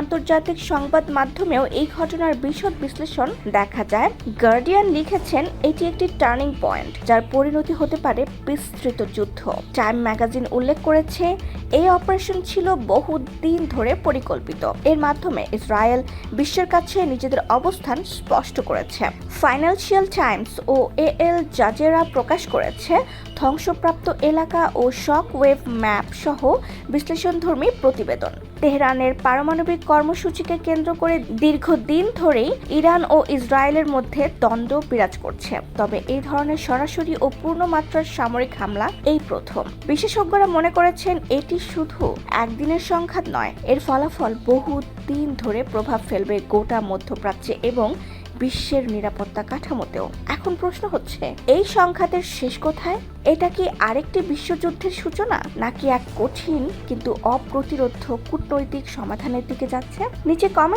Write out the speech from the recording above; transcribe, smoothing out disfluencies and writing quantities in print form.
আন্তর্জাতিক সংবাদ মাধ্যমেও এই ঘটনার বিশদ বিশ্লেষণ দেখা যায়। গার্ডিয়ান লিখেছেন, এটি একটি টার্নিং পয়েন্ট যার পরিণতি হতে পারে বিস্তৃত যুদ্ধ। টাইম ম্যাগাজিন উল্লেখ করেছে, এই অপারেশন ছিল বহুদিন ধরে পরিকল্পিত। এর মাধ্যমে ইসরায়েল বিশ্বের কাছে নিজেদের অবস্থান স্পষ্ট করেছে। ফাইন্যান্সিয়াল টাইমস ও এএল জাজেরা প্রকাশ করেছে ধ্বংসপ্রাপ্ত এলাকা ও শক ওয়েভ ম্যাপ সহ বিশ্লেষণধর্মী প্রতিবেদন। তেহরানের পারমাণবিক কর্মসূচিকে কেন্দ্র করে দীর্ঘদিন ধরেই ইরান ও ইসরায়েলের মধ্যে দ্বন্দ্ব বিরাজ করছে। তবে এই ধরনের সরাসরি ও পূর্ণমাত্রার সামরিক হামলা এই প্রথম। বিশেষজ্ঞরা মনে করেছেন, এটি শুধু একদিনের সংঘাত নয়, এর ফলাফল বহু দিন ধরে প্রভাব ফেলবে গোটা মধ্যপ্রাচ্যে এবং বিশ্বের নিরাপত্তা কাঠামোতেও। এখন প্রশ্ন হচ্ছে, এই সংঘাতের শেষ কোথায়? এটা কি আরেকটি বিশ্বযুদ্ধের সূচনা, নাকি এক কঠিন কিন্তু অপ্রতিরোধ্য কূটনৈতিক সমাধানের দিকে যাচ্ছে? নিচে কমেন্ট